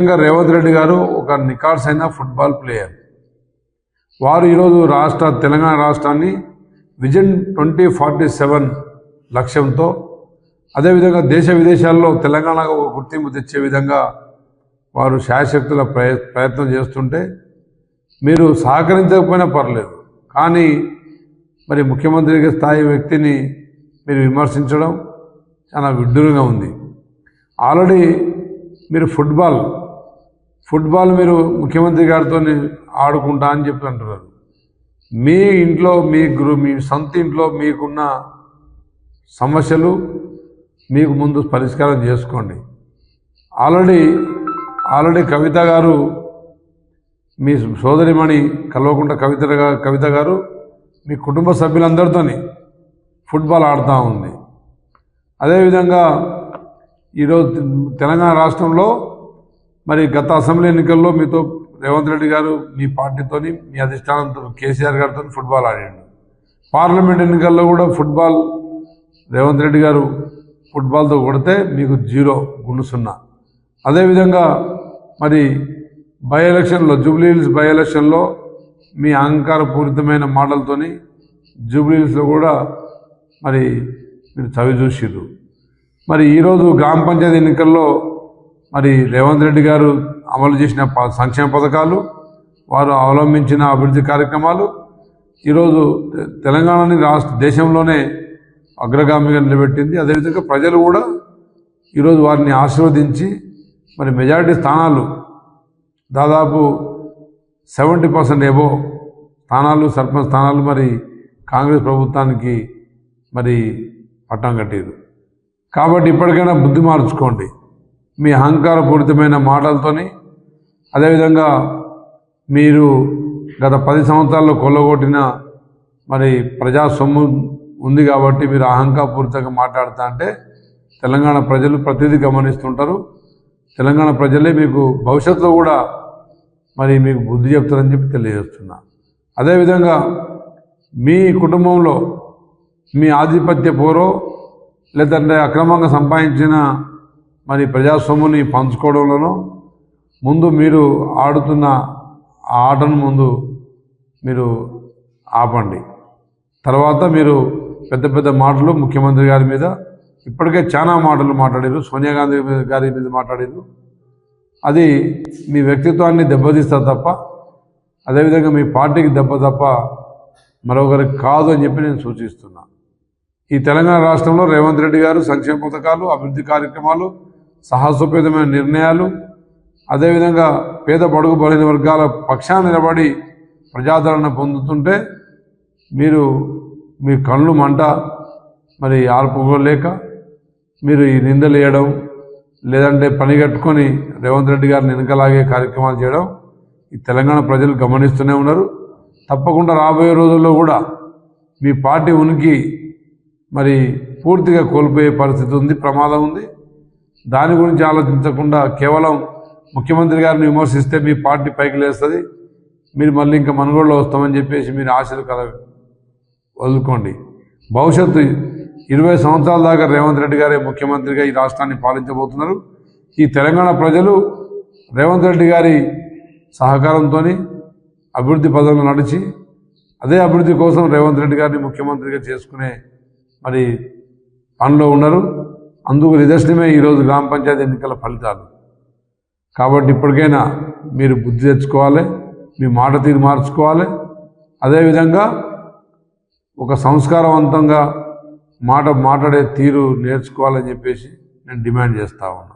రేవంత్ రెడ్డి గారు ఒక నికార్స్ అయిన ఫుట్బాల్ ప్లేయర్. వారు ఈరోజు తెలంగాణ రాష్ట్రాన్ని విజన్ 2047 లక్ష్యంతో అదేవిధంగా దేశ విదేశాల్లో తెలంగాణకు ఒక గుర్తింపు తెచ్చే విధంగా వారు శాయశక్తుల ప్రయత్నం చేస్తుంటే మీరు సహకరించకపోయినా పర్లేదు, కానీ మరి ముఖ్యమంత్రి స్థాయి వ్యక్తిని మీరు విమర్శించడం చాలా విడ్డూరంగా ఉంది. ఆల్రెడీ మీరు ఫుట్బాల్ మీరు ముఖ్యమంత్రి గారితో ఆడుకుంటా అని చెప్పి అంటున్నారు. మీ ఇంట్లో మీ సొంత ఇంట్లో మీకున్న సమస్యలు మీకు ముందు పరిష్కారం చేసుకోండి. ఆల్రెడీ కవిత గారు, మీ సోదరిమణి కల్వకుంట్ల కవిత గారు మీ కుటుంబ సభ్యులందరితో ఫుట్బాల్ ఆడుతూ ఉంది. అదేవిధంగా ఈరోజు తెలంగాణ రాష్ట్రంలో మరి గత అసెంబ్లీ ఎన్నికల్లో మీతో రేవంత్ రెడ్డి గారు మీ పార్టీతో మీ అధిష్టానంతో కేసీఆర్ గారితో ఫుట్బాల్ ఆడాడు. పార్లమెంట్ ఎన్నికల్లో కూడా రేవంత్ రెడ్డి గారు ఫుట్బాల్తో కొడితే మీకు 0 అదేవిధంగా మరి జూబ్లీహిల్స్ బై ఎలక్షన్లో మీ అహంకారపూరితమైన మాటలతోని జూబ్లీహిల్స్లో కూడా మరి మీరు చవి చూసిర్రు. మరి ఈరోజు గ్రామ పంచాయతీ ఎన్నికల్లో మరి రేవంత్ రెడ్డి గారు అమలు చేసిన సంక్షేమ పథకాలు, వారు అవలంబించిన అభివృద్ధి కార్యక్రమాలు ఈరోజు తెలంగాణని దేశంలోనే అగ్రగామిగా నిలబెట్టింది. అదేవిధంగా ప్రజలు కూడా ఈరోజు వారిని ఆశీర్వదించి మరి మెజారిటీ స్థానాలు దాదాపు 70% ఎబో స్థానాలు, సర్పంచ్ స్థానాలు మరి కాంగ్రెస్ ప్రభుత్వానికి మరి పట్టం కట్టారు. కాబట్టి ఇప్పటికైనా బుద్ధి మార్చుకోండి. మీ అహంకారపూరితమైన మాటలతోని, అదేవిధంగా మీరు గత 10 సంవత్సరాల్లో కొల్లగొట్టిన మరి ప్రజా సొమ్ము ఉంది కాబట్టి మీరు అహంకారపూరితంగా మాట్లాడుతా అంటే తెలంగాణ ప్రజలు ప్రతిదీ గమనిస్తుంటారు. తెలంగాణ ప్రజలే మీకు భవిష్యత్తులో కూడా మరి మీకు బుద్ధి చెప్తారని చెప్పి తెలియజేస్తున్నా. అదేవిధంగా మీ కుటుంబంలో మీ ఆధిపత్య పోరో లేదంటే అక్రమంగా సంపాదించిన మరి ప్రజాస్వామ్యాన్ని పంచుకోవడంలోనూ ముందు మీరు ఆడుతున్న ఆ ఆటను ముందు మీరు ఆపండి. తర్వాత మీరు పెద్ద మాటలు ముఖ్యమంత్రి గారి మీద ఇప్పటికే చాలా మాటలు మాట్లాడారు, సోనియా గాంధీ గారి మీద మాట్లాడారు. అది మీ వ్యక్తిత్వాన్ని దెబ్బతీస్తా తప్ప, అదేవిధంగా మీ పార్టీకి తప్ప మరొకరికి కాదు అని చెప్పి నేను సూచిస్తున్నా. ఈ తెలంగాణ రాష్ట్రంలో రేవంత్ రెడ్డి గారు సంక్షేమ పథకాలు, అభివృద్ధి కార్యక్రమాలు, సాహసోపేతమైన నిర్ణయాలు, అదేవిధంగా పేద బడుగు బలహీన వర్గాల పక్షాన నిలబడి ప్రజాదరణ పొందుతుంటే మీరు మీ కళ్ళు మంట మరి ఆర్పుకోలేక మీరు ఈ నిందలు వేయడం, లేదంటే పని కట్టుకొని రేవంత్ రెడ్డి గారిని వెనకలాగే కార్యక్రమాలు చేయడం ఈ తెలంగాణ ప్రజలు గమనిస్తూనే ఉన్నారు. తప్పకుండా రాబోయే రోజుల్లో కూడా మీ పార్టీ ఉనికి మరి పూర్తిగా కోల్పోయే పరిస్థితి ఉంది, ప్రమాదం ఉంది. దాని గురించి ఆలోచించకుండా కేవలం ముఖ్యమంత్రి గారిని విమర్శిస్తే మీ పార్టీ పైకి లేస్తుంది, మీరు మళ్ళీ ఇంకా మనుగోడులో వస్తామని చెప్పేసి మీరు ఆశలు వదులుకోండి. భవిష్యత్తు 20 సంవత్సరాల దాకా రేవంత్ రెడ్డి గారే ముఖ్యమంత్రిగా ఈ రాష్ట్రాన్ని పాలించబోతున్నారు. ఈ తెలంగాణ ప్రజలు రేవంత్ రెడ్డి గారి సహకారంతో అభివృద్ధి పదంలో నడిచి అదే అభివృద్ధి కోసం రేవంత్ రెడ్డి గారిని ముఖ్యమంత్రిగా చేసుకునే మరి పనిలో ఉన్నారు. అందుకు నిదర్శనమే ఈరోజు గ్రామ పంచాయతీ ఎన్నికల ఫలితాలు. కాబట్టి ఇప్పటికైనా మీరు బుద్ధి తెచ్చుకోవాలి, మీ మాట తీరు మార్చుకోవాలి. అదేవిధంగా ఒక సంస్కారవంతంగా మాట్లాడే తీరు నేర్చుకోవాలని చెప్పేసి నేను డిమాండ్ చేస్తా ఉన్నా.